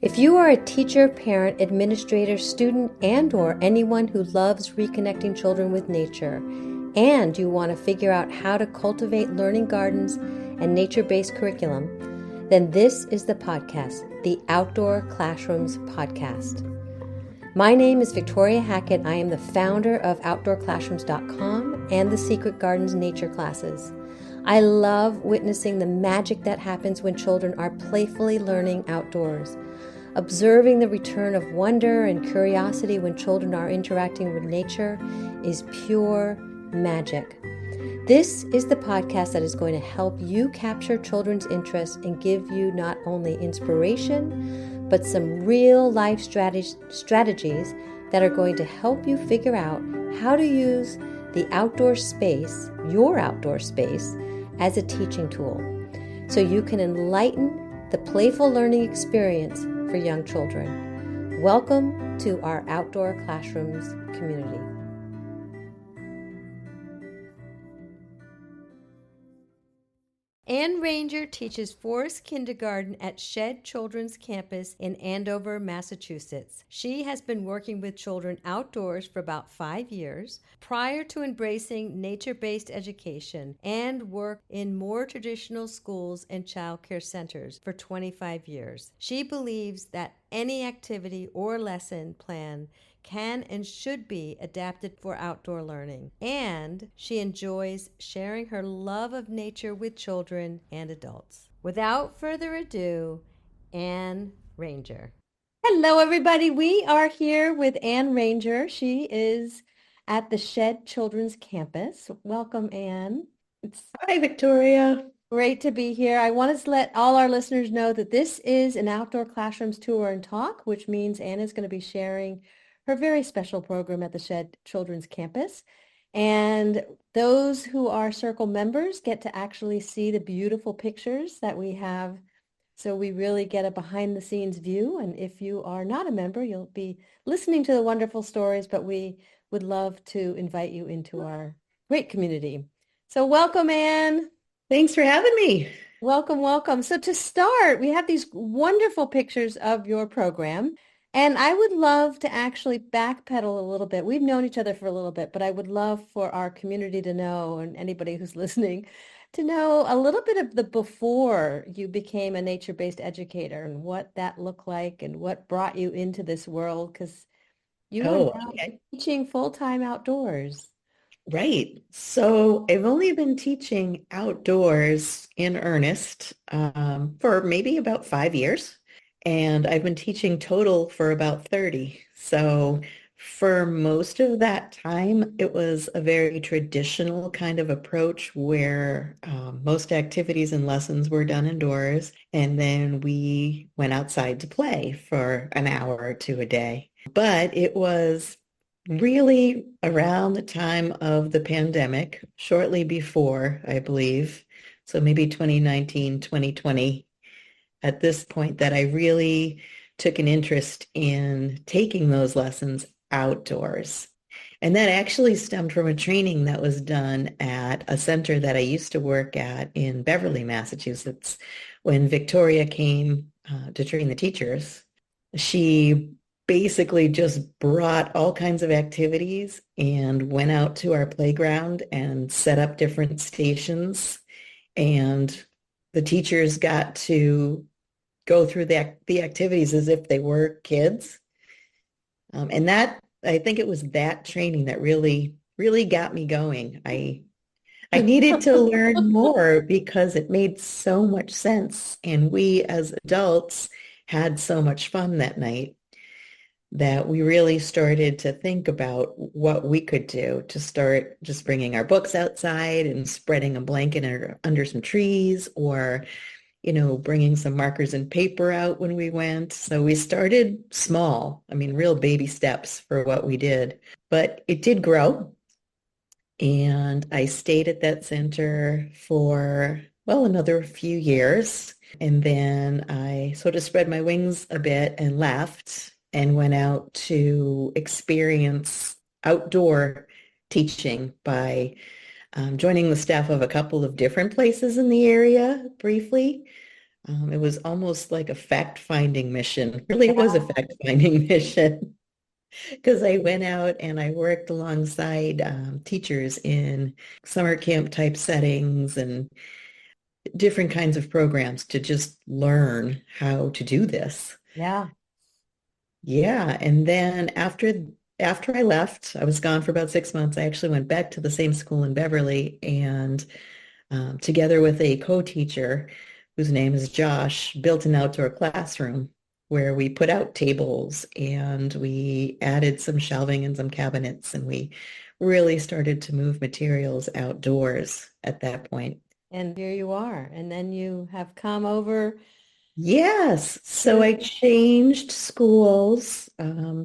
If you are a teacher, parent, administrator, student, and/or anyone who loves reconnecting children with nature, and you want to figure out how to cultivate learning gardens and nature-based curriculum, then this is the podcast, the Outdoor Classrooms podcast. My name is Victoria Hackett. I am the founder of Outdoor-Classrooms.com and the Secret Gardens Nature Classes. I love witnessing the magic that happens when children are playfully learning outdoors. Observing the return of wonder and curiosity when children are interacting with nature is pure magic. This is the podcast that is going to help you capture children's interest and give you not only inspiration, but some real life strategies that are going to help you figure out how to use the outdoor space, your outdoor space, as a teaching tool, so you can enlighten the playful learning experience for young children. Welcome to our Outdoor Classrooms community. Ann Ranger teaches Forest Kindergarten at Shed Children's Campus in Andover, Massachusetts. She has been working with children outdoors for about 5 years. Prior to embracing nature-based education, and worked in more traditional schools and childcare centers for 25 years. She believes that any activity or lesson plan can and should be adapted for outdoor learning, and she enjoys sharing her love of nature with children and adults. Without further ado, Ann Ranger. Hello, everybody. We are here with Ann Ranger. She is at the Shed Children's Campus. Welcome, Ann. It's Hi, Victoria. great to be here. I want to let all our listeners know that this is an Outdoor Classrooms tour and talk, which means Ann is going to be sharing her very special program at the Shed Children's Campus. And those who are Circle members get to actually see the beautiful pictures that we have. So we really get a behind the scenes view. And if you are not a member, you'll be listening to the wonderful stories, but we would love to invite you into our great community. So welcome, Ann. Thanks for having me. Welcome, welcome. So to start, we have these wonderful pictures of your program. And I would love to actually backpedal a little bit. We've known each other for a little bit, but I would love for our community to know, and anybody who's listening, to know a little bit of the before you became a nature-based educator and what that looked like and what brought you into this world, because you are now Okay. teaching full-time outdoors. Right. So I've only been teaching outdoors in earnest for maybe about 5 years, and I've been teaching total for about 30. So for most of that time, it was a very traditional kind of approach where most activities and lessons were done indoors, and then we went outside to play for an hour or two a day. But it was really around the time of the pandemic, shortly before, I believe, so maybe 2019, 2020, at this point that I really took an interest in taking those lessons outdoors. And that actually stemmed from a training that was done at a center that I used to work at in Beverly, Massachusetts. When Victoria came to train the teachers, she basically just brought all kinds of activities and went out to our playground and set up different stations. And the teachers got to go through the activities as if they were kids. And that, I think it was that training that really, really got me going. I needed to learn more because it made so much sense. And we as adults had so much fun that night that we really started to think about what we could do to start just bringing our books outside and spreading a blanket under some trees, or, bringing some markers and paper out when we went. So we started small, real baby steps for what we did, but it did grow. And I stayed at that center for, well, another few years. And then I sort of spread my wings a bit and left and went out to experience outdoor teaching by joining the staff of a couple of different places in the area briefly. It was almost like a fact-finding mission. Really, it was a Yeah. fact-finding mission because I went out and I worked alongside teachers in summer camp type settings and different kinds of programs to just learn how to do this. Yeah. Yeah, and then after I left, I was gone for about 6 months. I actually went back to the same school in Beverly and together with a co-teacher whose name is Josh, built an outdoor classroom where we put out tables and we added some shelving and some cabinets and we really started to move materials outdoors at that point. And here you are. And then you have come over Yes, so to, I changed schools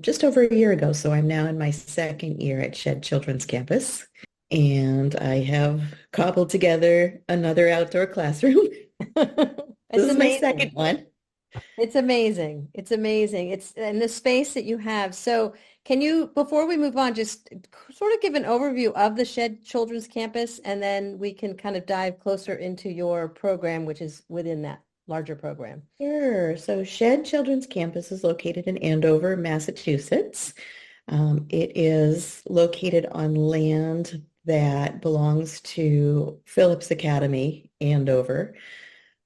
just over a year ago. So I'm now in my second year at Shed Children's Campus, and I have cobbled together another outdoor classroom. it's This is my amazing. second one. It's amazing. It's amazing. It's and the space that you have. So can you, before we move on, just sort of give an overview of the Shed Children's Campus, and then we can kind of dive closer into your program, which is within that larger program. Sure. So Shed Children's Campus is located in Andover, Massachusetts. It is located on land that belongs to Phillips Academy, Andover,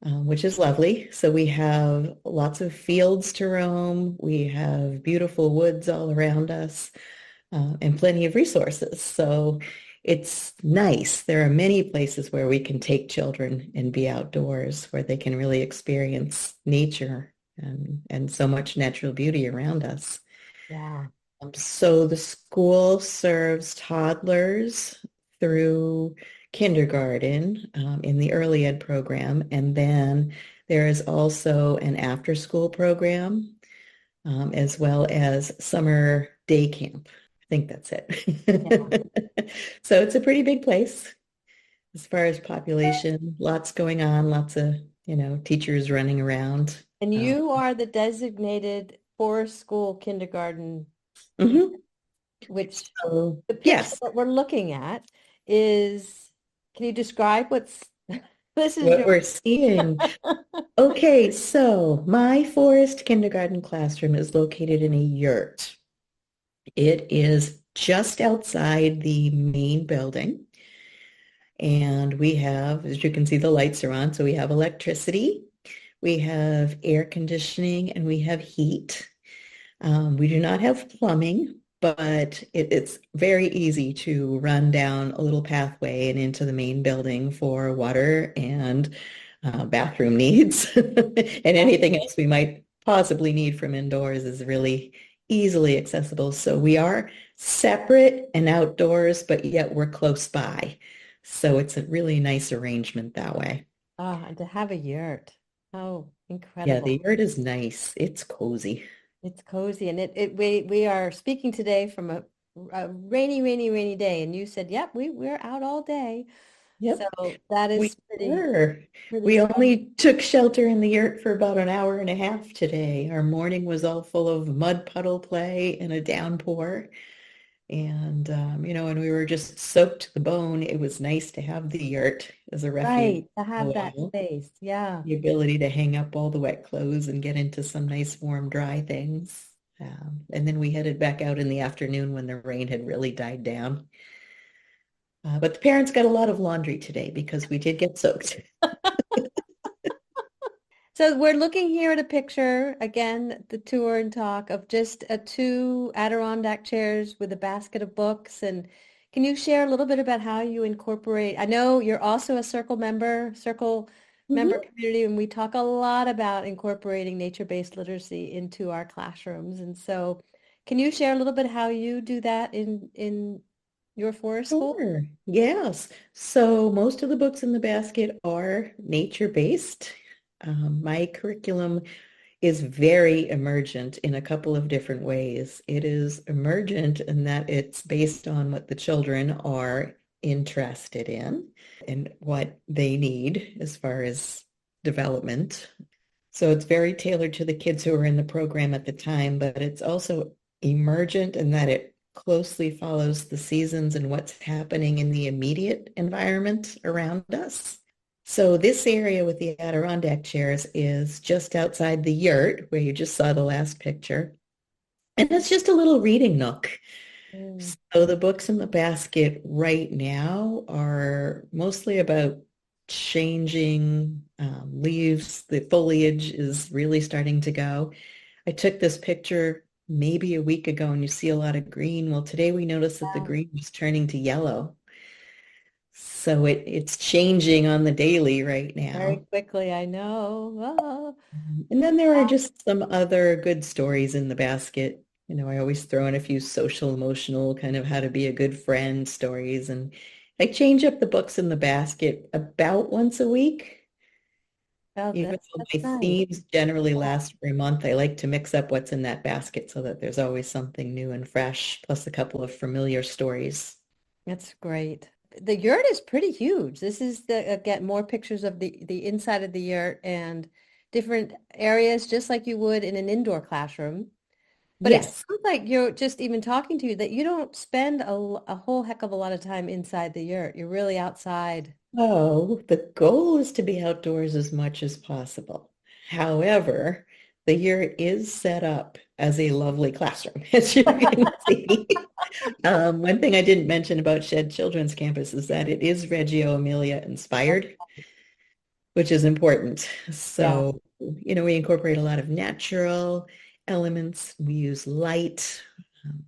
which is lovely. So we have lots of fields to roam. We have beautiful woods all around us, and plenty of resources. So it's nice. There are many places where we can take children and be outdoors, where they can really experience nature and so much natural beauty around us. Yeah. So the school serves toddlers through kindergarten in the early ed program, and then there is also an after-school program as well as summer day camp. I think that's Yeah. it. So it's a pretty big place as far as population. Lots going on, lots of, teachers running around. And you are the designated forest school kindergarten teacher, Mhm. which So the picture yes, that we're looking at is, can you describe what's, this is what your, we're seeing. Okay, so my forest kindergarten classroom is located in a yurt. It is just outside the main building. And we have, as you can see, the lights are on. So we have electricity, we have air conditioning, and we have heat. We do not have plumbing, but it's very easy to run down a little pathway and into the main building for water and bathroom needs. And anything else we might possibly need from indoors is really easily accessible. So we are separate and outdoors, but yet we're close by. So it's a really nice arrangement that way. and to have a yurt. Oh, Yeah, incredible. the yurt is nice. It's cozy. It's cozy. And we are speaking today from a rainy, rainy, rainy day. And you said, yep, we're out all day. So Yep. that We is pretty, were. pretty We fun. only took shelter in the yurt for about an hour and a half today. Our morning was all full of mud puddle play and a downpour. And, and we were just soaked to the bone. It was nice to have the yurt as a refuge Right. To for a have that while. space. Yeah. The ability to hang up all the wet clothes and get into some nice warm, dry things. And then we headed back out in the afternoon when the rain had really died down. But the parents got a lot of laundry today because we did get soaked. So we're looking here at a picture, again, the tour and talk of just two Adirondack chairs with a basket of books. And can you share a little bit about how you incorporate? I know you're also a Circle member Mhm. community, and we talk a lot about incorporating nature-based literacy into our classrooms. And so can you share a little bit how you do that in your forest school? Sure. Yes. So most of the books in the basket are nature-based. My curriculum is very emergent in a couple of different ways. It is emergent in that it's based on what the children are interested in and what they need as far as development. So it's very tailored to the kids who are in the program at the time, but it's also emergent in that it closely follows the seasons and what's happening in the immediate environment around us. So this area with the Adirondack chairs is just outside the yurt where you just saw the last picture. And it's just a little reading nook. Mm. So the books in the basket right now are mostly about changing leaves. The foliage is really starting to go. I took this picture maybe a week ago and you see a lot of green. Well, today we noticed that the Yeah. green was turning to yellow. So it's changing on the daily right Very now. quickly, I know. Oh. And then there are just some other good stories in the basket. I always throw in a few social, emotional, kind of how to be a good friend stories. And I change up the books in the basket about once a week. Oh, Even though that's my nice. themes generally last for a month, I like to mix up what's in that basket so that there's always something new and fresh, plus a couple of familiar stories. That's great. The yurt is pretty huge. This is the get more pictures of the inside of the yurt and different areas, just like you would in an indoor classroom. But it Yes. sounds like you're just even talking to you that you don't spend a whole heck of a lot of time inside the yurt. You're really outside. Oh, the goal is to be outdoors as much as possible. However, the year is set up as a lovely classroom, as you can see. One thing I didn't mention about Shed Children's Campus is that it is Reggio Emilia inspired, which is important. Yeah. So, we incorporate a lot of natural elements. We use light. Um,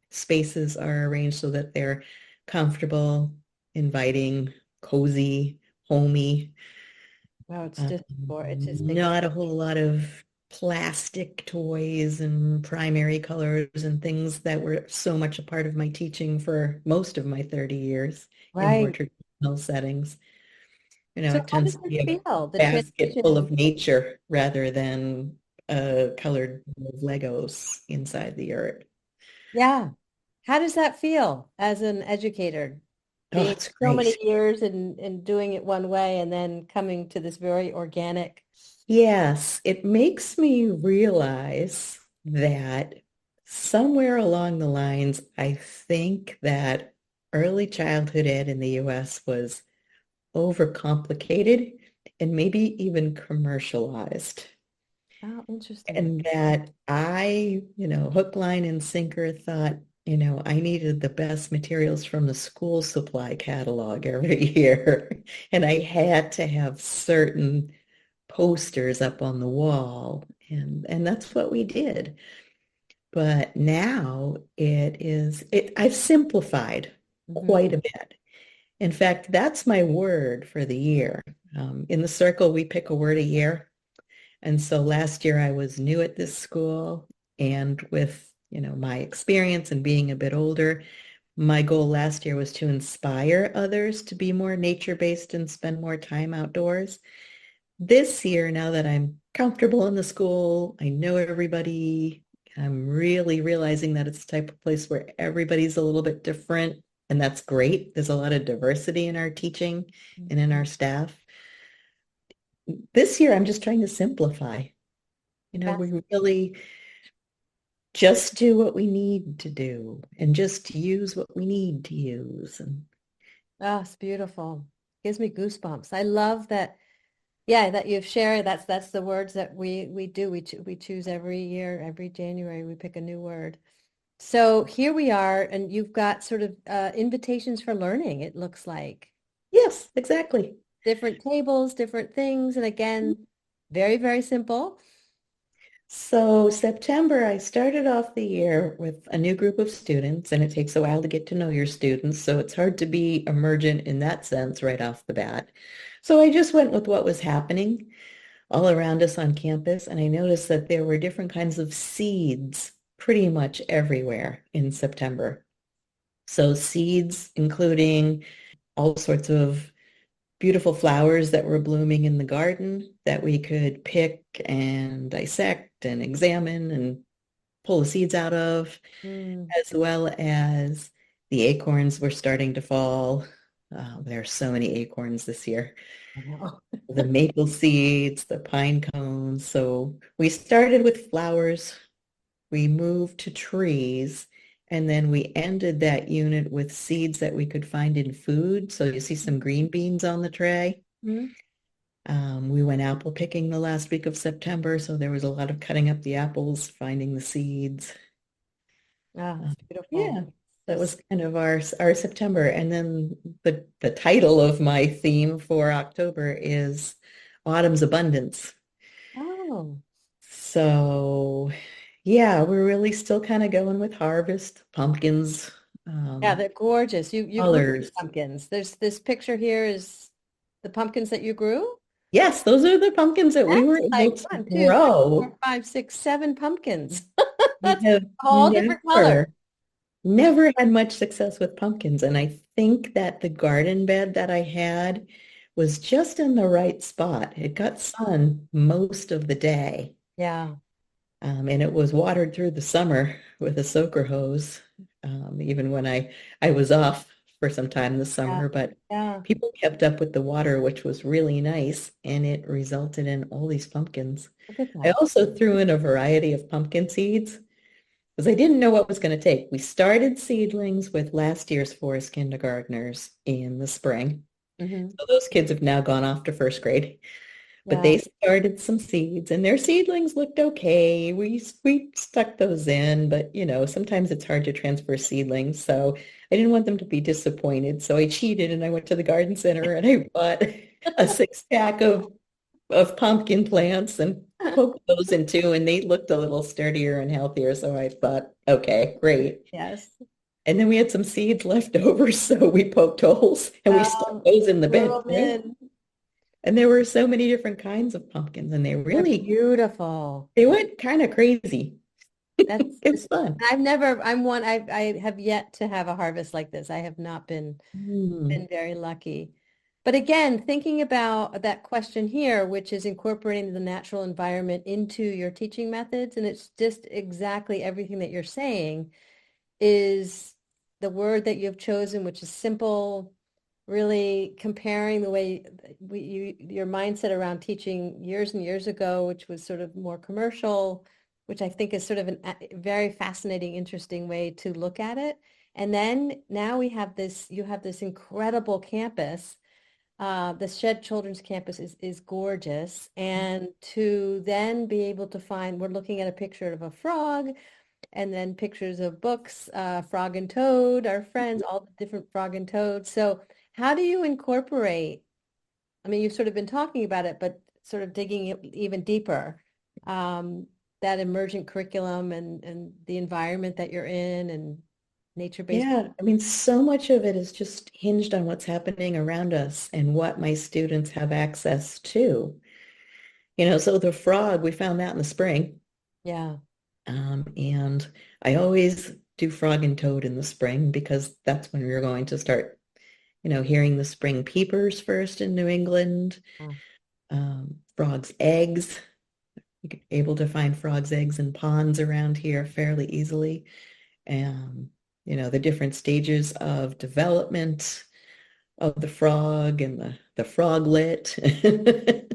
spaces are arranged so that they're comfortable, inviting, cozy, homey. Well, it's just makes Not a whole lot of plastic toys and primary colors and things that were so much a part of my teaching for most of my 30 years in more right. traditional settings. So It how tends does to it be a feel, the basket full transition? of nature rather than a colored Legos inside the yurt. Yeah. How does that feel as an educator, Oh, being it's so many great. years and doing it one way and then coming to this very organic? Yes, it makes me realize that somewhere along the lines, I think that early childhood ed in the US was overcomplicated and maybe even commercialized. Oh, interesting. And that I, hook, line, and sinker thought, I needed the best materials from the school supply catalog every year. And I had to have certain posters up on the wall. And that's what we did. But now I've simplified Hmm. quite a bit. In fact, that's my word for the year. In the circle, we pick a word a year. And so last year I was new at this school and with, my experience and being a bit older, my goal last year was to inspire others to be more nature-based and spend more time outdoors. This year, now that I'm comfortable in the school, I know everybody, I'm really realizing that it's the type of place where everybody's a little bit different, and that's great. There's a lot of diversity in our teaching and in our staff. This year, I'm just trying to simplify. That's, We really just do what we need to do and just use what we need to use. And oh, it's beautiful. Gives me goosebumps. I love that. Yeah, that you've shared. That's the words that we do. We choose every year, every January, we pick a new word. So here we are, and you've got sort of invitations for learning, it looks like. yes, exactly. Different tables, different things. And again, very, very simple. So September, I started off the year with a new group of students, and it takes a while to get to know your students. So it's hard to be emergent in that sense right off the bat. So I just went with what was happening all around us on campus, and I noticed that there were different kinds of seeds pretty much everywhere in September. So seeds, including all sorts of beautiful flowers that were blooming in the garden that we could pick and dissect and examine and pull the seeds out of, Mm, as well as the acorns were starting to fall. There are so many acorns this year. I know. The maple seeds, the pine cones. So we started with flowers, we moved to trees, and then we ended that unit with seeds that we could find in food. So you see some green beans on the tray. Mhm. We went apple picking the last week of September, so there was a lot of cutting up the apples, finding the seeds. Oh, Uh, it's beautiful. yeah, that Just, was kind of our September. And then the title of my theme for October is Autumn's Abundance. oh, So yeah, we're really still kind of going with harvest, pumpkins, yeah, they're gorgeous. You grew colors. pumpkins. There's this picture here is the pumpkins that you grew. Yes, those are the pumpkins that we were That's able like to one, two, three, four, grow. five, six, seven pumpkins. We That's have all different colors. never had much success with pumpkins. And I think that the garden bed that I had was just in the right spot. It got sun most of the day. Yeah, And it was watered through the summer with a soaker hose, even when I was off for some time this yeah, summer. But yeah. people kept up with the water, which was really nice, and it resulted in all these pumpkins. Look at I that. also threw in a variety of pumpkin seeds because I didn't know what was going to take. We started seedlings with last year's forest kindergartners in the spring. Hmm. So those kids have now gone off to first grade. But Yeah. they started some seeds and their seedlings looked okay. We stuck those in, but sometimes it's hard to transfer seedlings. So I didn't want them to be disappointed. So I cheated and I went to the garden center and I bought a six pack of pumpkin plants and poked those in too, and they looked a little sturdier and healthier. So I thought, okay, great. Yes. And then we had some seeds left over, so we poked holes and we stuck Um, those in the bed Threw them too. in. And there were so many different kinds of pumpkins, and They're beautiful. they went kind of crazy. That's It was just, fun. I've never, I'm one, I have yet to have a harvest like this. I have not Mm. been very lucky. But again, thinking about that question here, which is incorporating the natural environment into your teaching methods, and it's just exactly everything that you're saying is the word that you've chosen, which is simple, really comparing the way your mindset around teaching years and years ago, which was sort of more commercial, which I think is sort of a very fascinating, interesting way to look at it. And then now you have this incredible campus. The Shed Children's Campus is gorgeous. And to then be able to find, we're looking at a picture of a frog and then pictures of books, Frog and Toad, our friends, all the different Frog and Toad. So how do you incorporate, I mean, you've sort of been talking about it, but sort of digging even deeper, um, that emergent curriculum and the environment that you're in and nature-based. Yeah, I mean, so much of it is just hinged on what's happening around us and what my students have access to. So the frog, we found that in the spring. Yeah. And I always do frog and toad in the spring because that's when we're going to start, hearing the spring peepers first in New England. Oh, Frogs' eggs. You're able to find frogs' eggs in ponds around here fairly easily. And, the different stages of development of the frog and the froglet, the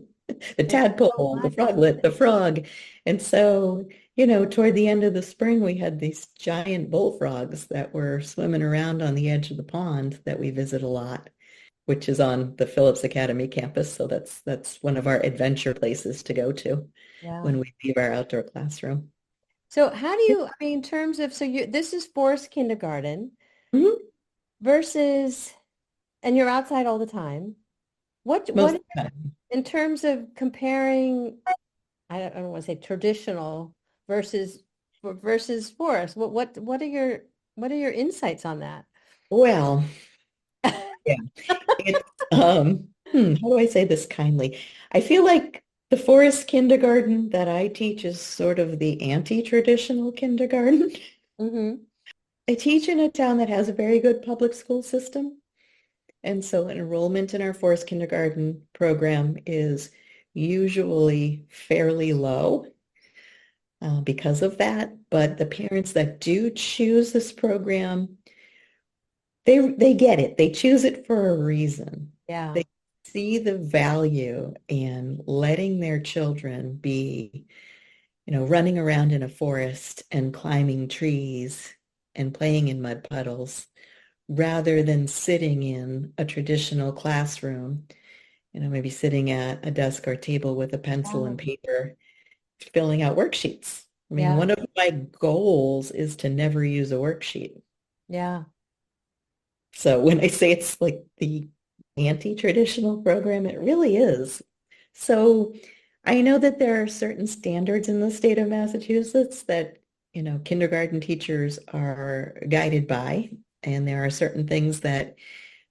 there's so tadpole, the much. froglet, the frog. And so, toward the end of the spring, we had these giant bullfrogs that were swimming around on the edge of the pond that we visit a lot, which is on the Phillips Academy campus. So that's one of our adventure places to go to Yeah. when we leave our outdoor classroom. So how do you, I mean, in terms of, so this is forest kindergarten Mhm. versus, and you're outside all the time. Most What of the time. in terms of comparing, I don't want to say traditional versus forest, what are your insights on that? Well, yeah, it's how do I say this kindly? I feel like the forest kindergarten that I teach is sort of the anti-traditional kindergarten. Hmm. I teach in a town that has a very good public school system. And so enrollment in our forest kindergarten program is usually fairly low because of that. But the parents that do choose this program, they get it. They choose it for a reason. Yeah, They see the value in letting their children be, running around in a forest and climbing trees and playing in mud puddles rather than sitting in a traditional classroom maybe sitting at a desk or table with a pencil Yeah. and paper, filling out worksheets. I mean, Yeah. one of my goals is to never use a worksheet. Yeah. So when I say it's like the anti-traditional program, it really is. So I know that there are certain standards in the state of Massachusetts that, kindergarten teachers are guided by, and there are certain things that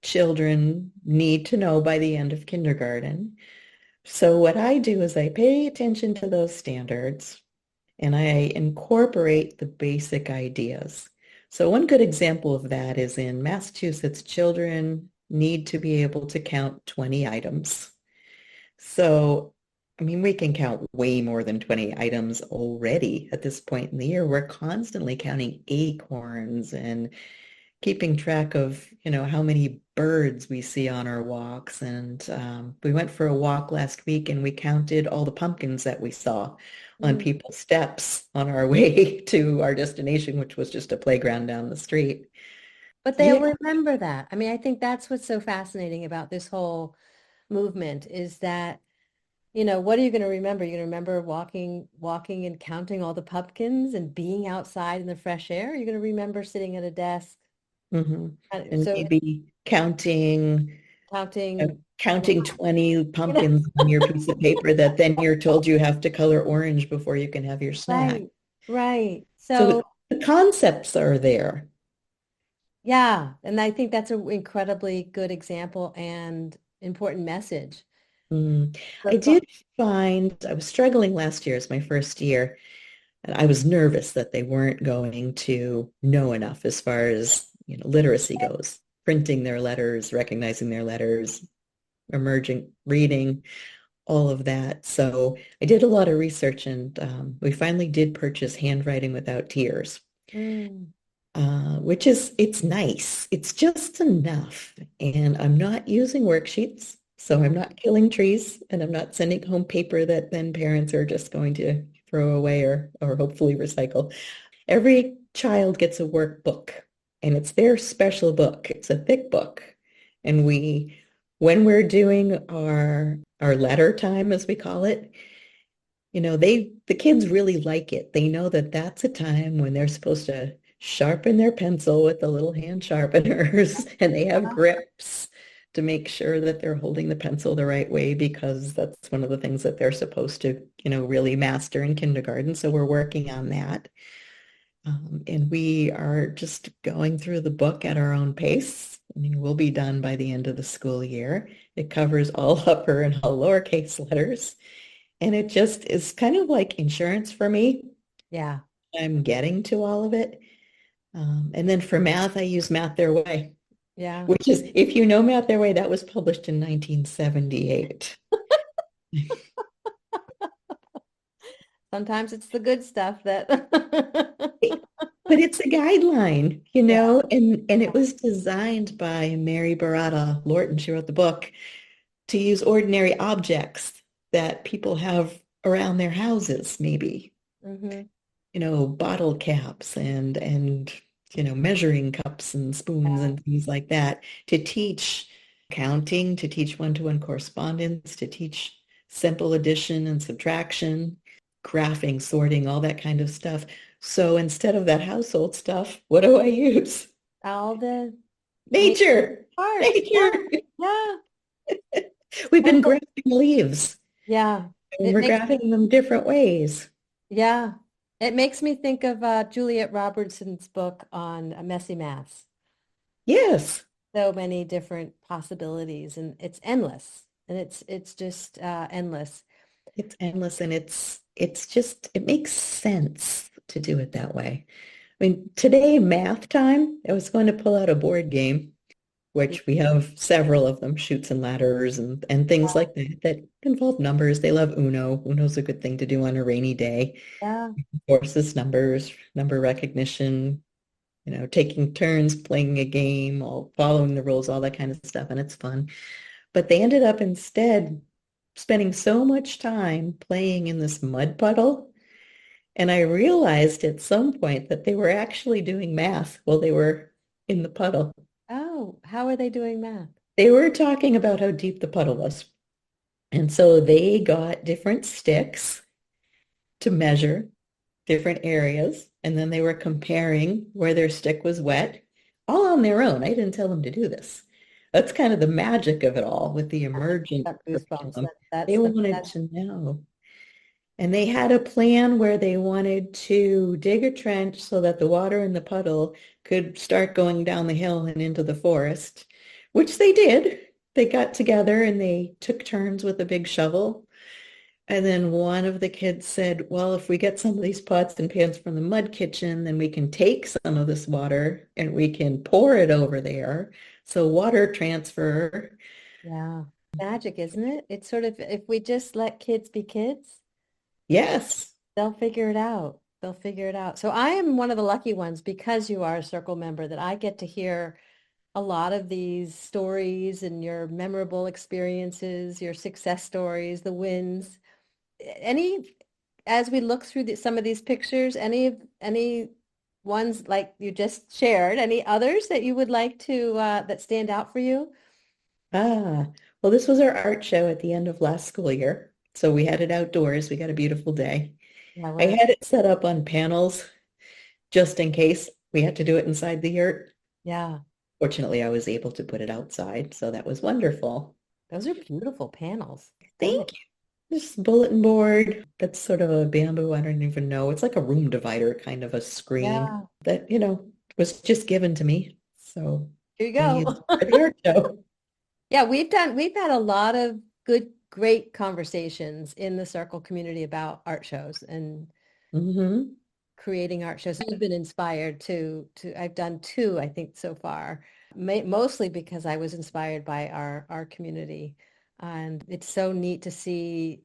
children need to know by the end of kindergarten. So what I do is I pay attention to those standards and I incorporate the basic ideas. So one good example of that is in Massachusetts, children need to be able to count 20 items. So, I mean, we can count way more than 20 items already at this point in the year. We're constantly counting acorns and keeping track of, how many birds we see on our walks. And we went for a walk last week and we counted all the pumpkins that we saw on Mm. people's steps on our way to our destination, which was just a playground down the street. But they'll Yeah. remember that. I mean, I think that's what's so fascinating about this whole movement is that, what are you going to remember? You're going to remember walking and counting all the pumpkins and being outside in the fresh air. You're going to remember sitting at a desk. hmm And So maybe counting, counting 20 you know, pumpkins on your piece of paper that then you're told you have to color orange before you can have your snack. right, right. So So the concepts are there. yeah, and I think that's an incredibly good example and important message. I The thought, did find I was struggling last year as my first year, and I was nervous that they weren't going to know enough as far as, literacy goes, printing their letters, recognizing their letters, emergent reading, all of that. So I did a lot of research, and we finally did purchase Handwriting Without Tears, mm, which it's nice. It's just enough. And I'm not using worksheets, so I'm yeah. not killing trees, and I'm not sending home paper that then parents are just going to throw away or hopefully recycle. Every child gets a workbook, and it's their special book. It's a thick book. And when we're doing our letter time, as we call it, the kids really like it. They know that that's a time when they're supposed to sharpen their pencil with the little hand sharpeners and they have grips to make sure that they're holding the pencil the right way because that's one of the things that they're supposed to, really master in kindergarten. So we're working on that. And we are just going through the book at our own pace. I mean, we'll be done by the end of the school year. It covers all upper and all lowercase letters. And it just is kind of like insurance for me. Yeah. I'm getting to all of it. And then for math, I use Math Their Way, Yeah. which is, if you know Math Their Way, that was published in 1978. Sometimes it's the good stuff that But it's a guideline, yeah. and it was designed by Mary Barada Lorton. She wrote the book to use ordinary objects that people have around their houses, maybe. Hmm. Bottle caps and measuring cups and spoons Yeah. and things like that to teach counting, to teach one-to-one correspondence, to teach simple addition and subtraction, graphing, sorting, all that kind of stuff. So instead of that household stuff, what do I use? All the nature Nature, parts. Yeah. nature. Yeah. We've And been graphing leaves yeah. and It we're makes graphing them different ways. yeah. It makes me think of Juliet Robertson's book on a messy mass. Yes. So many different possibilities, and it's endless. And it's just endless. It's endless and it's just it makes sense to do it that way. I mean, today math time, I was going to pull out a board game, which we have several of them, Shoots and Ladders and things like that that involve numbers. They love Uno. Uno's a good thing to do on a rainy day. Yeah. Forces numbers, number recognition, taking turns playing a game, all following the rules, all that kind of stuff, and it's fun. But they ended up instead spending so much time playing in this mud puddle. And I realized at some point that they were actually doing math while they were in the puddle. Oh, how are they doing math? They were talking about how deep the puddle was. And so they got different sticks to measure different areas, and then they were comparing where their stick was wet, all on their own. I didn't tell them to do this. That's kind of the magic of it all with the emergent Got goosebumps. curriculum. They wanted That's to know. And they had a plan where they wanted to dig a trench so that the water in the puddle could start going down the hill and into the forest, which they did. They got together and they took turns with a big shovel. And then one of the kids said, well, if we get some of these pots and pans from the mud kitchen, then we can take some of this water and we can pour it over there. So water transfer. yeah, magic, isn't it? It's sort of if we just let kids be kids, Yes. they'll figure it out. They'll figure it out. So I am one of the lucky ones because you are a circle member that I get to hear a lot of these stories and your memorable experiences, your success stories, the wins. Any, as we look through some of these pictures, any ones like you just shared, any others that you would like to that stand out for you? Ah, well, this was our art show at the end of last school year. So we had it outdoors. We got a beautiful day. Yeah, I we're had it set up on panels just in case we had to do it inside the yurt. yeah, Fortunately, I was able to put it outside, so that was wonderful. those are beautiful panels. Those Thank you. This bulletin board, that's sort of a bamboo, I don't even know. It's like a room divider, kind of a screen yeah. that, was just given to me. So Here you I used go. it for the art show. Yeah, we've had a lot of great conversations in the circle community about art shows and Hmm. creating art shows. I've been inspired to I've done two, I think, so far, mostly because I was inspired by our community. And it's so neat to see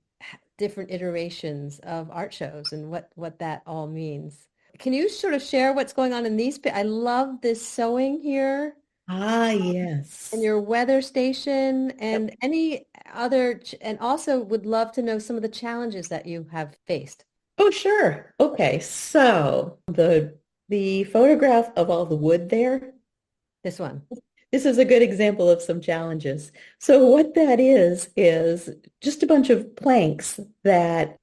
different iterations of art shows and what that all means. Can you sort of share what's going on in these? I love this sewing here Ah, and yes. your weather station Yep. and any other, and also would love to know some of the challenges that you have faced. Oh, sure. Okay. So the photograph of all the wood there, This one. this is a good example of some challenges. So what that is just a bunch of planks that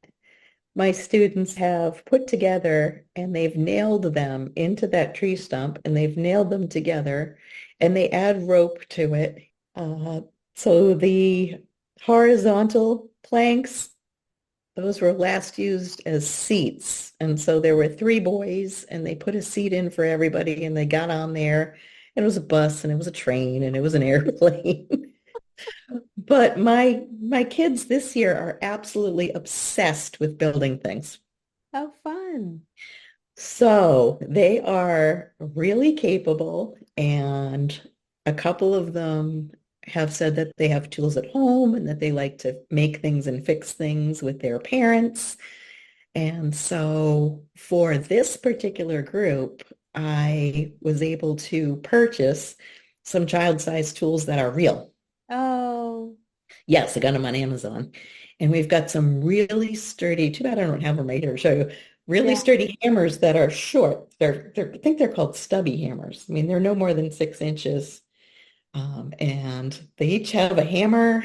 my students have put together and they've nailed them into that tree stump and they've nailed them together and they add rope to it. Uh, so the horizontal planks, those were last used as seats. And so there were three boys and they put a seat in for everybody and they got on there. And it was a bus and it was a train and it was an airplane. But my kids this year are absolutely obsessed with building things. How fun. So they are really capable, and a couple of them have said that they have tools at home and that they like to make things and fix things with their parents. And so for this particular group, I was able to purchase some child-sized tools that are real. Oh, Yes, I got them on Amazon. And we've got some really sturdy, too bad I don't have them right here to show you, really yeah. sturdy hammers that are short. I think they're called stubby hammers. I mean, they're no more than 6 inches. And they each have a hammer.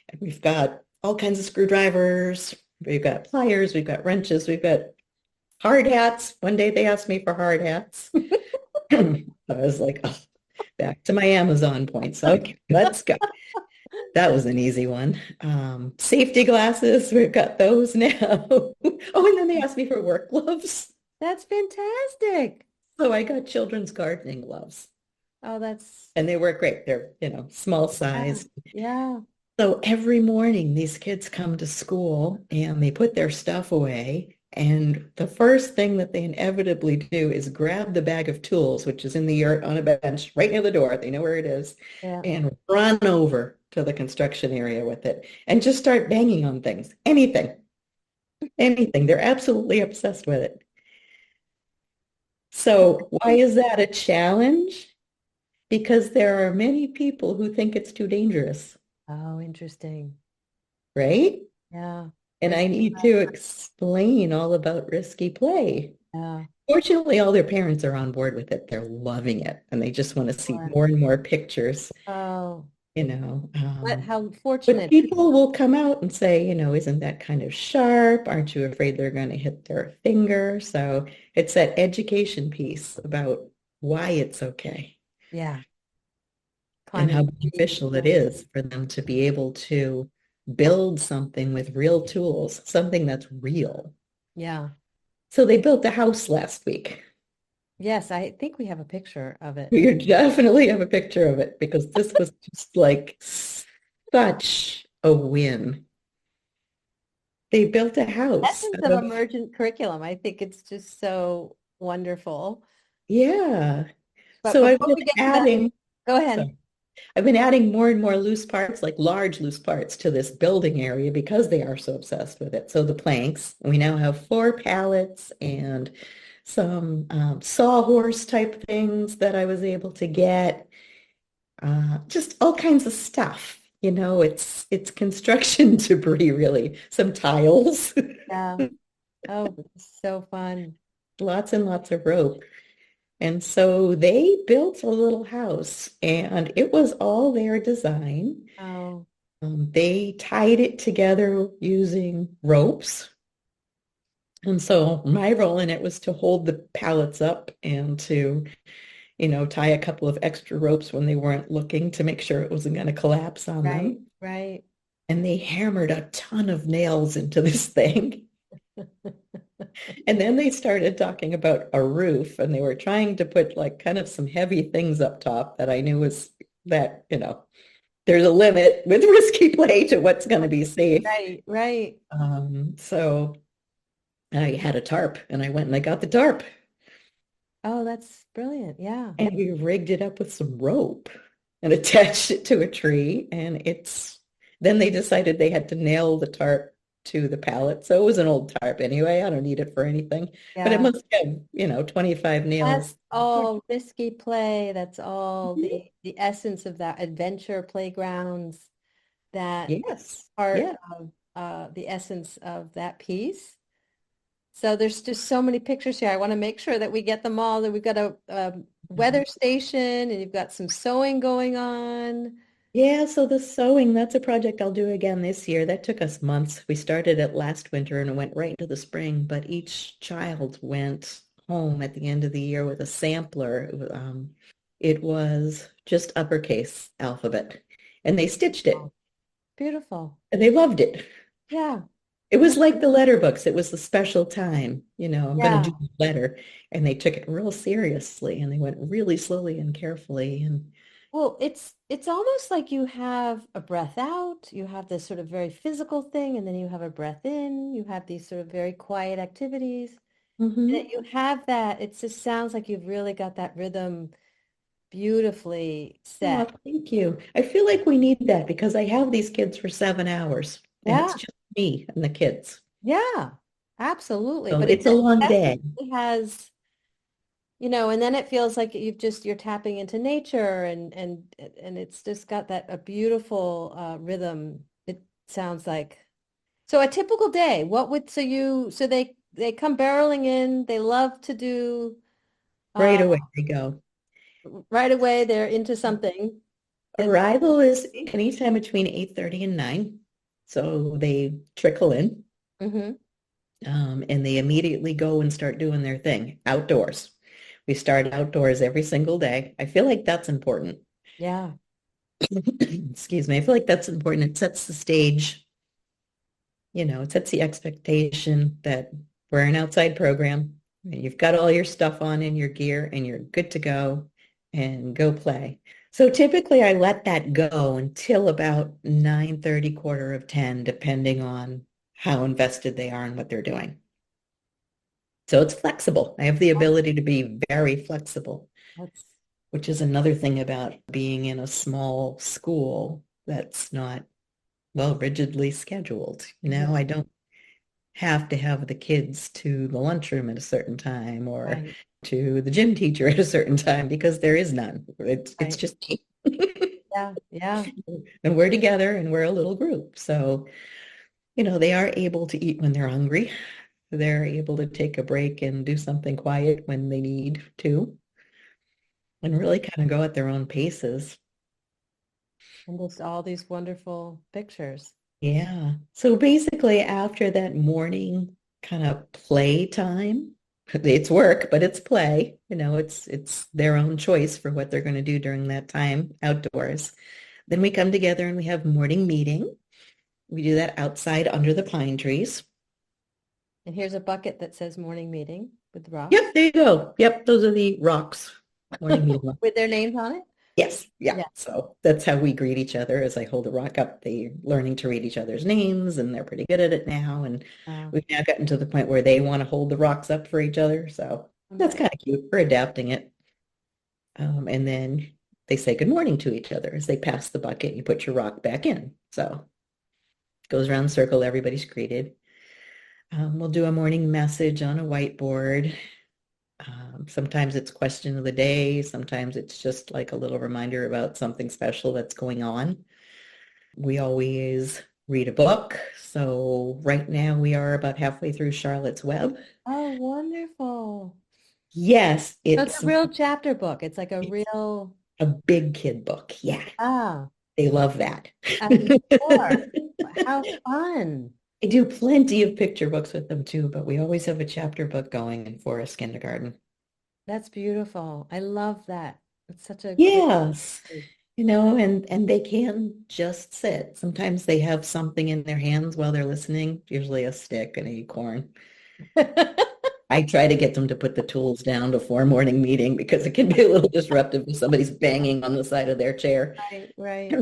And we've got all kinds of screwdrivers. We've got pliers. We've got wrenches. We've got hard hats. One day they asked me for hard hats. I was like, oh, back to my Amazon points. Okay, let's go. That was an easy one. Safety glasses, we've got those now. Oh, and then they asked me for work gloves. That's fantastic. So I got children's gardening gloves Oh, that's and they work great. They're, small yeah. size. Yeah. So every morning these kids come to school and they put their stuff away. And the first thing that they inevitably do is grab the bag of tools, which is in the yurt on a bench right near the door. They know where it is, Yeah. and run over to the construction area with it and just start banging on things. Anything, anything. They're absolutely obsessed with it. So why is that a challenge? Because there are many people who think it's too dangerous, Oh, interesting. right? Yeah. And I Risky need play. to explain all about risky play. Yeah. Fortunately, all their parents are on board with it. They're loving it, and they just want to see Sure. more and more pictures. Oh. you know. What, how But fortunate. people will come out and say, isn't that kind of sharp? Aren't you afraid they're going to hit their finger? So it's that education piece about why it's okay Yeah, and kind of how beneficial it is for them to be able to build something with real tools, something that's real. yeah. So they built a house last week. Yes, I think we have a picture of it. You definitely have a picture of it because this was just like such a win. They built a house Essence out of of, emergent curriculum. I think it's just so wonderful. yeah. But So I've before been we get to that, adding, go ahead. sorry, I've been adding more and more loose parts, like large loose parts to this building area because they are so obsessed with it. So the planks, we now have 4 pallets and some sawhorse type things that I was able to get. Just all kinds of stuff. It's construction debris, really. Some tiles, Yeah. Oh, so fun. lots and lots of rope. And so they built a little house, and it was all their design. Oh, They tied it together using ropes. And so my role in it was to hold the pallets up and to, tie a couple of extra ropes when they weren't looking to make sure it wasn't going to collapse on right, them. right. And they hammered a ton of nails into this thing. And then they started talking about a roof, and they were trying to put like kind of some heavy things up top that I knew was that, there's a limit with risky play to what's going to be safe. Right, right. So I had a tarp and I went and I got the tarp Oh, that's brilliant. Yeah. and we rigged it up with some rope and attached it to a tree. Then they decided they had to nail the tarp to the pallet. So it was an old tarp anyway. I don't need it for anything, but it Yeah. must have, 25 That's nails. all risky play. That's all Mhm. the essence of that adventure playgrounds, that Yes. part Yeah. of the essence of that piece. So there's just so many pictures here. I want to make sure that we get them all. That we've got a weather station, and you've got some sewing going on. Yeah, so the sewing, that's a project I'll do again this year. That took us months. We started it last winter and it went right into the spring, but each child went home at the end of the year with a sampler. It was just uppercase alphabet, and they stitched Oh, it beautiful. and they loved it. Yeah. It was like the letter books. It was the special time, I'm going to Yeah. do the letter. And they took it real seriously and they went really slowly and carefully. And Well, it's almost like you have a breath out, you have this sort of very physical thing, and then you have a breath in, you have these sort of very quiet activities. And that Mhm. you have that, it just sounds like you've really got that rhythm beautifully Oh, set. thank you. I feel like we need that because I have these kids for 7 hours and it's Yeah, just me and the kids. yeah, absolutely. So But it it's a long day. definitely has, and then it feels like you're tapping into nature, and it's just got that a beautiful rhythm. It sounds like. So a typical day, what would so they come barreling in, they love to do Right uh away they go. right away they're into something. And Arrival is anytime between 8:30 and 9. So they trickle in, hmm and they immediately go and start doing their thing outdoors. We start outdoors every single day. I feel like that's important. yeah, Excuse me. I feel like that's important. It sets the stage, it sets the expectation that we're an outside program. And you've got all your stuff on in your gear and you're good to go and go play. So typically I let that go until about 9:30, quarter of 10, depending on how invested they are in what they're doing. So it's flexible. I have the ability to be very flexible, that's which is another thing about being in a small school that's not, well, rigidly scheduled. mhm, I don't have to have the kids to the lunchroom at a certain time or right, to the gym teacher at a certain time because there is none. It's right. just me. Yeah, yeah, And we're together and we're a little group. So, they are able to eat when they're hungry. They're able to take a break and do something quiet when they need to and really kind of go at their own paces. And just all these wonderful pictures. Yeah. So basically, after that morning kind of play time, it's work, but it's play. It's their own choice for what they're going to do during that time outdoors. Then we come together and we have morning meeting. We do that outside under the pine trees. And here's a bucket that says morning meeting with rocks Yep, there you go. Yep, those are the rocks. Morning meeting. with their names on it. Yes, yeah. Yeah. So that's how we greet each other. As I hold a rock up, they're learning to read each other's names, and they're pretty good at it now. And Wow. we've now gotten to the point where they want to hold the rocks up for each other. So that's Nice. kind of cute. We're adapting it. And then they say good morning to each other as they pass the bucket. You put your rock back in. So it goes around the circle. Everybody's greeted. We'll do a morning message on a whiteboard. Sometimes it's question of the day. Sometimes it's just like a little reminder about something special that's going on. We always read a book. So right now we are about halfway through Charlotte's Web. Oh, wonderful. Yes, So it's a real chapter book. It's like a it's real, a big kid book. Yeah, ah, they love that. I'm sure. How fun. I do plenty of picture books with them too, but we always have a chapter book going in Forest Kindergarten. That's beautiful. I love that. It's such a great. Yes. And they can just sit. Sometimes they have something in their hands while they're listening, usually a stick and an acorn. I try to get them to put the tools down before morning meeting because it can be a little disruptive if somebody's banging on the side of their chair. Right, right.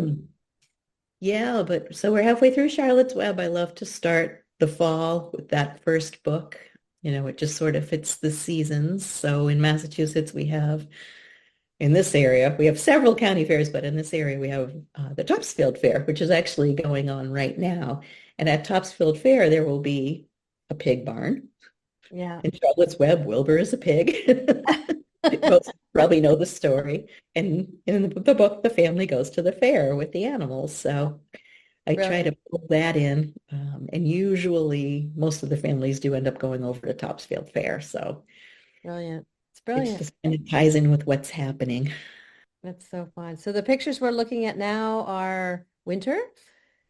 Yeah, but so we're halfway through Charlotte's Web. I love to start the fall with that first book. It just sort of fits the seasons. So in Massachusetts, in this area, we have several county fairs, but in this area, we have the Topsfield Fair, which is actually going on right now. And at Topsfield Fair, there will be a pig barn. Yeah. In Charlotte's Web, Wilbur is a pig. Most probably know the story. And in the book, the family goes to the fair with the animals. So I try Brilliant. to pull that in. And usually, most of the families do end up going over to Topsfield Fair. So Brilliant. It's it brilliant. just kind of ties in with what's happening. That's so fun. So the pictures we're looking at now are winter.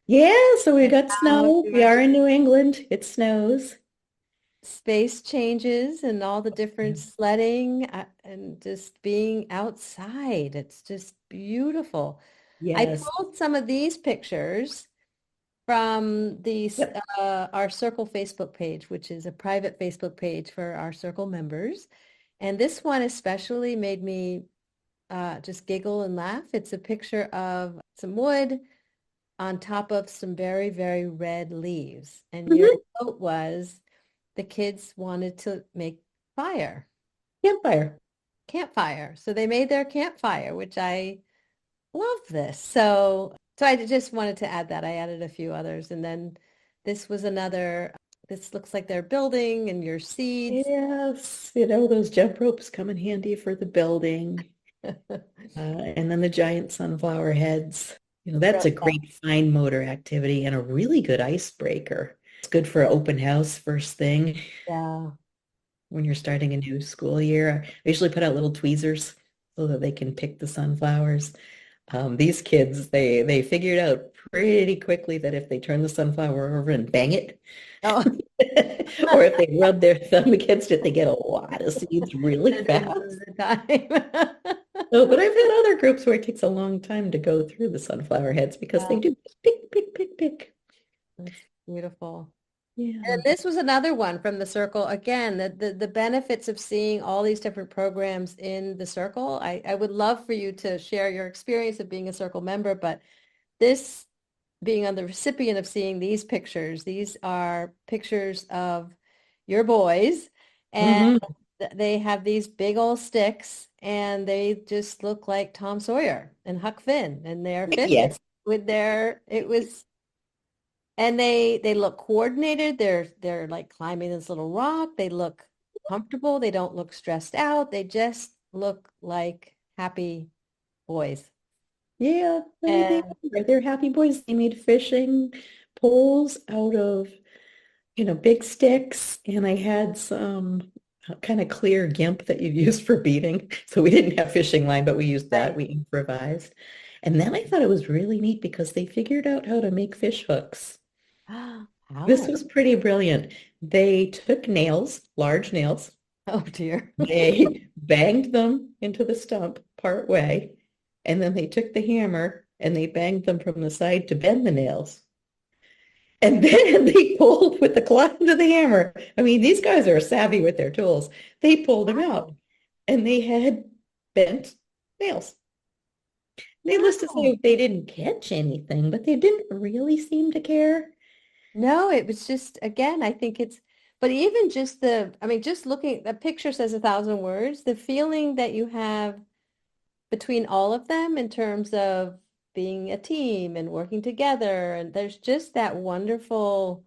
Yeah, so we And got how snow. We are in New England. It snows. space changes and all the different sledding and just being outside. It's just beautiful. I Yes. pulled some of these pictures from Yep. our Circle Facebook page, which is a private Facebook page for our Circle members. And this one especially made me just giggle and laugh. It's a picture of some wood on top of some very, very red leaves. And your Hmm. quote was, the kids wanted to make fire, Campfire. campfire. So they made their campfire, which I love this. So I just wanted to add that. I added a few others. And then this was another, this looks like they're building and your seeds. Yes. Those jump ropes come in handy for the building. And then the giant sunflower heads. That's a great fine motor activity and a really good icebreaker. It's good for an open house first thing Yeah. when you're starting a new school year. I usually put out little tweezers so that they can pick the sunflowers. These kids, they figured out pretty quickly that if they turn the sunflower over and bang it, Oh. or if they rub their thumb against it, they get a lot of seeds really This is fast. the time. Oh, but I've had other groups where it takes a long time to go through the sunflower heads because they Yeah, do just pick, pick, pick, pick. that's beautiful. And Yeah. this was another one from the circle. Again, the benefits of seeing all these different programs in the circle. I would love for you to share your experience of being a circle member, but this being on the recipient of seeing these are pictures of your boys, and Hmm. they have these big old sticks, and they just look like Tom Sawyer and Huck Finn, and they're fishing Yes. with it was, and they look coordinated. They're like climbing this little rock. They look comfortable. They don't look stressed out. They just look like happy boys. Yeah, they And are. They're happy boys. They made fishing poles out of, big sticks. And I had some kind of clear gimp that you use for beating. So we didn't have fishing line, but we used that. right. We improvised. And then I thought it was really neat because they figured out how to make fish hooks. This How? was pretty brilliant. They took nails, large nails, Oh dear. they banged them into the stump part way, and then they took the hammer and they banged them from the side to bend the nails. And then they pulled with the claw of the hammer. I mean, these guys are savvy with their tools. They pulled them out Wow. and they had bent nails. Needless to Wow. say, they didn't catch anything, but they didn't really seem to care. No, it was just, again, I think it's, but even just I mean, just looking, the picture says a thousand words. The feeling that you have between all of them in terms of being a team and working together. And there's just that wonderful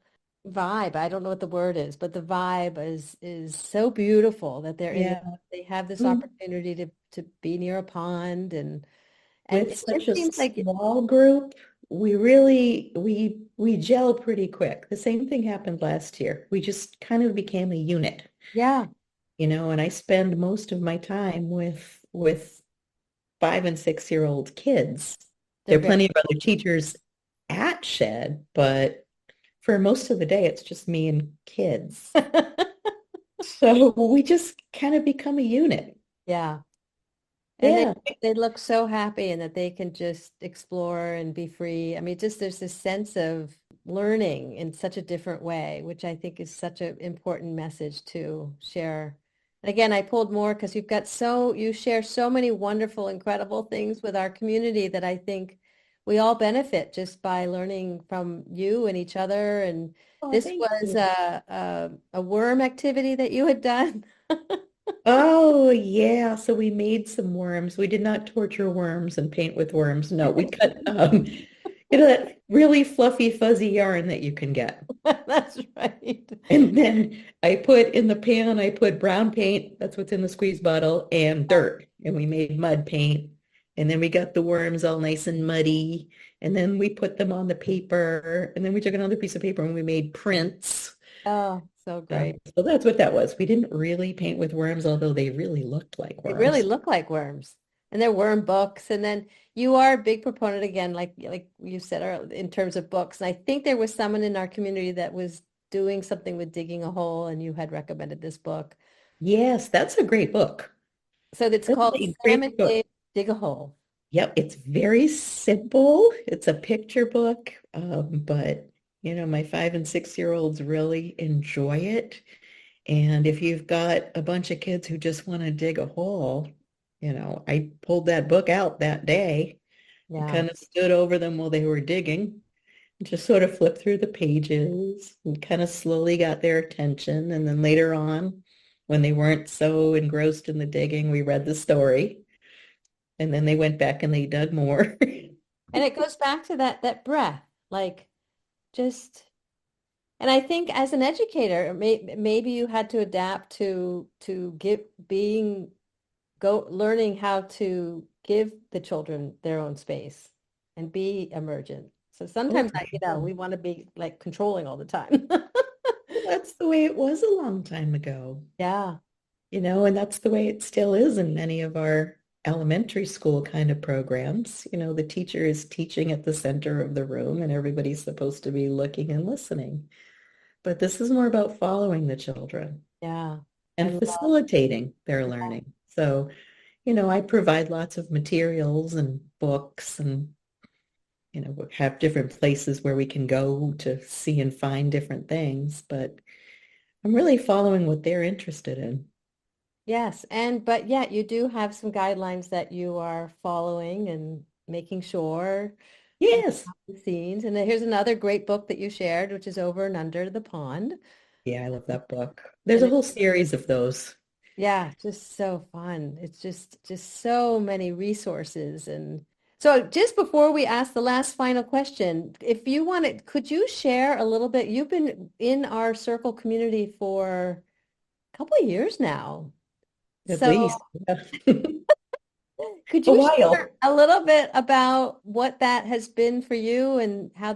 vibe. I don't know what the word is, but the vibe is so beautiful that they're in this, Yeah. they have this Mm. opportunity to be near a pond and With it such just a seems like small group, we really we gel pretty quick. The same thing happened last year. We just kind of became a unit, yeah, and I spend most of my time with 5 and 6 year old kids. they're There are very plenty of other teachers at Shed, but for most of the day, it's just me and kids. So we just kind of become a unit. yeah. And Yeah. they look so happy and that they can just explore and be free. I mean, just there's this sense of learning in such a different way, which I think is such an important message to share. And again, I pulled more because you share so many wonderful, incredible things with our community that I think we all benefit just by learning from you and each other. And Oh, this thank was you. a worm activity that you had done. Oh, yeah. So we made some worms. We did not torture worms and paint with worms. No, we cut that really fluffy, fuzzy yarn that you can get. That's right. And then I put brown paint, that's what's in the squeeze bottle, and dirt. And we made mud paint. And then we got the worms all nice and muddy. And then we put them on the paper. And then we took another piece of paper and we made prints. Oh, so great. So that's what that was. We didn't really paint with worms, although they really looked like They really worms. look like worms. And they're worm books. And then you are a big proponent again, like you said, in terms of books. And I think there was someone in our community that was doing something with digging a hole, and you had recommended this book. Yes, that's a great book. So it's That's called a Sam great and book. Dave Dig a Hole. Yep, it's very simple. It's a picture book, but my 5 and 6 year olds really enjoy it. And if you've got a bunch of kids who just want to dig a hole, I pulled that book out that day and Yeah. kind of stood over them while they were digging, and just sort of flipped through the pages and kind of slowly got their attention. And then later on, when they weren't so engrossed in the digging, we read the story. And then they went back and they dug more. And it goes back to that breath, like just, and I think as an educator, maybe you had to adapt to get being go learning how to give the children their own space and be emergent. So Oh, sometimes for we sure. want to be like controlling all the time. Well, that's the way it was a long time ago, Yeah. and that's the way it still is in many of our elementary school kind of programs. The teacher is teaching at the center of the room and everybody's supposed to be looking and listening. But this is more about following the children Yeah. I and love facilitating their that. learning. So, I provide lots of materials and books and we have different places where we can go to see and find different things, but I'm really following what they're interested in. Yes. But yeah, you do have some guidelines that you are following and making sure behind Yes. the scenes. And then here's another great book that you shared, which is Over and Under the Pond. Yeah, I love that book. There's And a whole series of those. yeah, just so fun. It's just so many resources. And so just before we ask the last final question, if you wanted, could you share a little bit? You've been in our circle community for a couple of years now. At So least. Yeah. could A you share while. a little bit about what that has been for you and how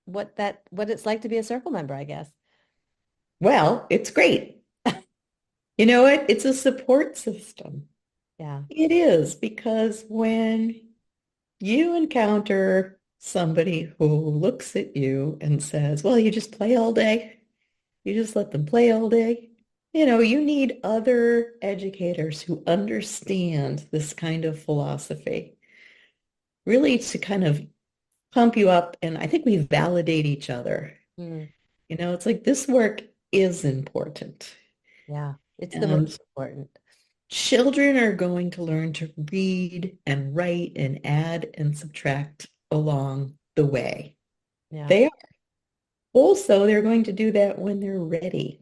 what it's like to be a circle member, I guess? Well, it's great. You know what? It's a support system. Yeah. It is because when you encounter somebody who looks at you and says, well, you just play all day. You just let them play all day. You need other educators who understand this kind of philosophy, really to kind of pump you up. And I think we validate each other. Mm, It's like this work is important. yeah, it's the most And important. children are going to learn to read and write and add and subtract along the way. Yeah, They are also, they're going to do that when they're ready.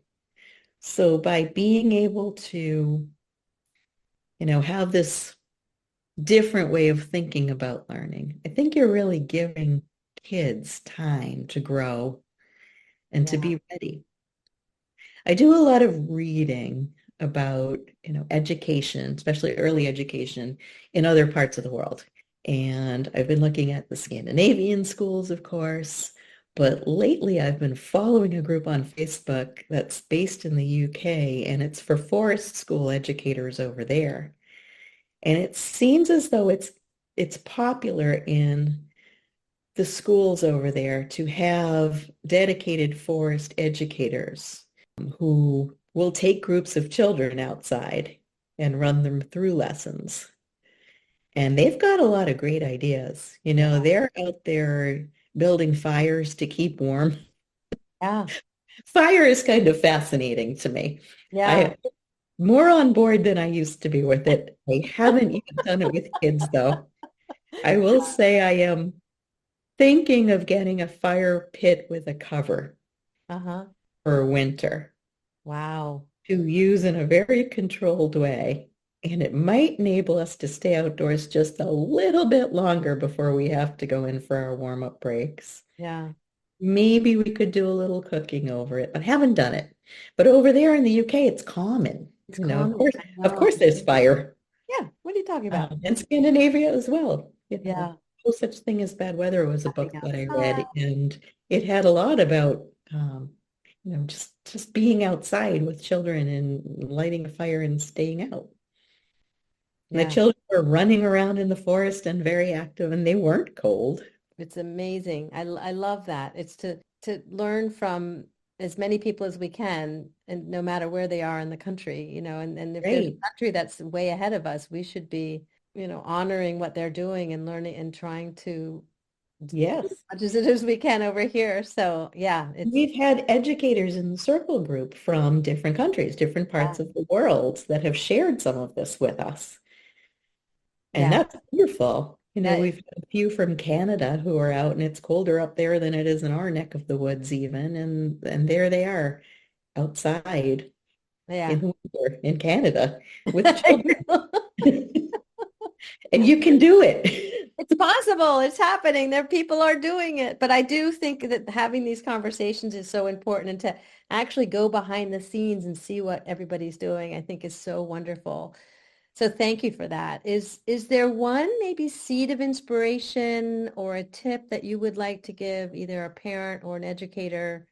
So by being able to, have this different way of thinking about learning, I think you're really giving kids time to grow and to yeah, be ready. I do a lot of reading about, education, especially early education in other parts of the world. And I've been looking at the Scandinavian schools, of course, but lately I've been following a group on Facebook that's based in the UK, and it's for forest school educators over there. And it seems as though it's popular in the schools over there to have dedicated forest educators who will take groups of children outside and run them through lessons. And they've got a lot of great ideas. yeah, They're out there building fires to keep warm. yeah, Fire is kind of fascinating to me. yeah. I more on board than I used to be with it. I haven't yet done it with kids though. I will say I am thinking of getting a fire pit with a cover Uh-huh. for winter Wow. to use in a very controlled way. And it might enable us to stay outdoors just a little bit longer before we have to go in for our warm-up breaks. Yeah. Maybe we could do a little cooking over it, but haven't done it. But over there in the UK, it's common. It's Of common. course, I of know. course there's fire. Yeah. What are you talking about? And Scandinavia as well. Yeah. No such thing as bad weather was a Stepping book that I outside. read, and it had a lot about just being outside with children and lighting a fire and staying out. And the Yeah. children were running around in the forest and very active, and they weren't cold. It's amazing. I love that. It's to learn from as many people as we can, and no matter where they are in the country, and if there's Great. a country that's way ahead of us, we should be, honoring what they're doing and learning and trying to do as Yes. much as we can over here. So yeah, it's We've had educators in the circle group from different countries, different yeah, parts of the world that have shared some of this with us. And yeah, that's wonderful. that We've had a few from Canada who are out, and it's colder up there than it is in our neck of the woods even. And there they are outside in yeah. the winter in Canada with children. And you can do it. It's possible. It's happening. There people are doing it. But I do think that having these conversations is so important and to actually go behind the scenes and see what everybody's doing, I think is so wonderful. So thank you for that. Is there one maybe seed of inspiration or a tip that you would like to give either a parent or an educator?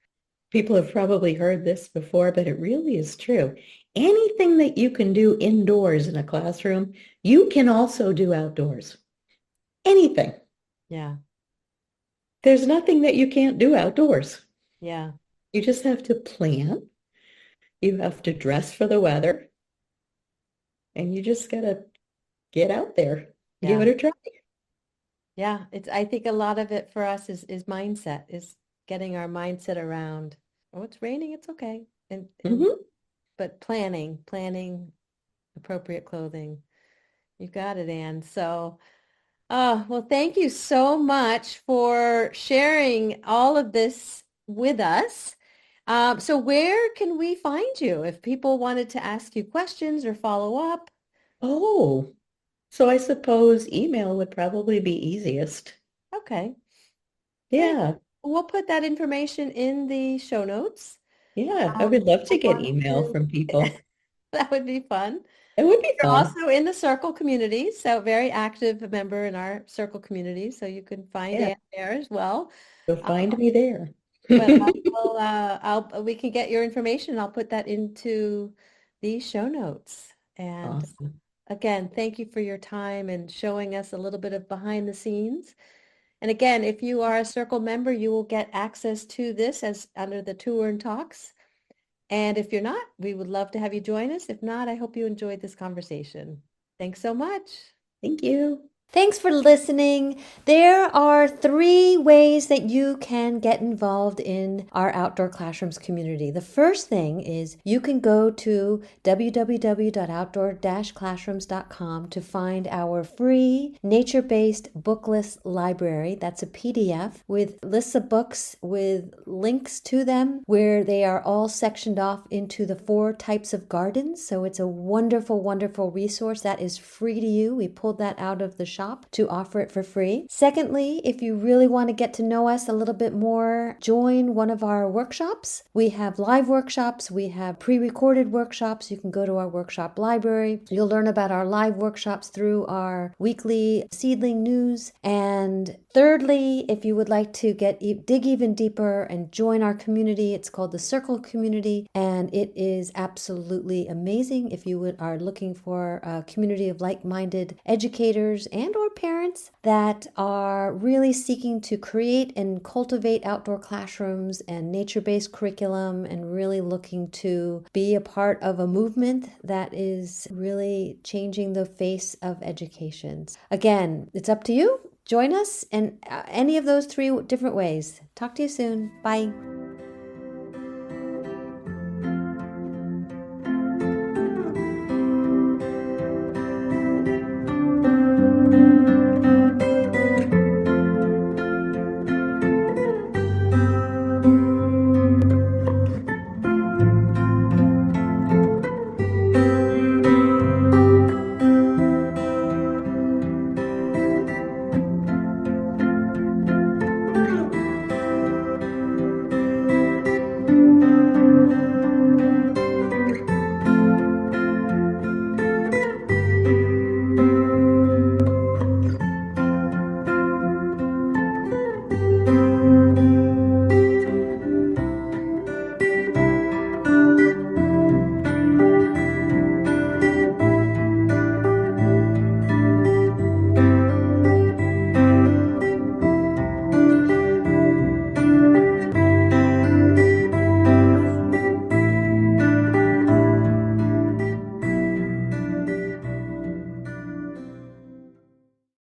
People have probably heard this before, but it really is true. Anything that you can do indoors in a classroom, you can also do outdoors. Anything. Yeah. There's nothing that you can't do outdoors. Yeah. You just have to plan. You have to dress for the weather, and you just gotta get out there, give Yeah. it a try. Yeah. I think a lot of it for us is mindset, is getting our mindset around, oh, it's raining, it's okay. And Hmm. but planning appropriate clothing. You got it, Anne. So, well, thank you so much for sharing all of this with us. So where can we find you if people wanted to ask you questions or follow up? Oh, so I suppose email would probably be easiest. Okay, great. Yeah, We'll put that information in the show notes. yeah. I would love I to get want email to, from people. that would be fun. It would be You're fun. also in the Circle community, so very active member in our Circle community, so you can find Yeah, Anne there as well. you'll Uh, find me there. but we can get your information. I'll put that into the show notes. And Awesome. Again, thank you for your time and showing us a little bit of behind the scenes. And again, if you are a Circle member, you will get access to this as under the tour and talks. And if you're not, we would love to have you join us. If not, I hope you enjoyed this conversation. Thanks so much. Thank you. Thanks for listening. There are 3 ways that you can get involved in our Outdoor Classrooms community. The first thing is you can go to www.outdoor-classrooms.com to find our free nature-based book list library. That's a PDF with lists of books with links to them where they are all sectioned off into the 4 types of gardens. So it's a wonderful, wonderful resource that is free to you. We pulled that out of the shop to offer it for free. Secondly, if you really want to get to know us a little bit more, join one of our workshops. We have live workshops. We have pre-recorded workshops. You can go to our workshop library. You'll learn about our live workshops through our weekly seedling news. And thirdly, if you would like to dig even deeper and join our community, it's called the Circle Community, and it is absolutely amazing. If you are looking for a community of like-minded educators and or parents that are really seeking to create and cultivate outdoor classrooms and nature-based curriculum and really looking to be a part of a movement that is really changing the face of education. Again, it's up to you. Join us in any of those 3 different ways. Talk to you soon. Bye.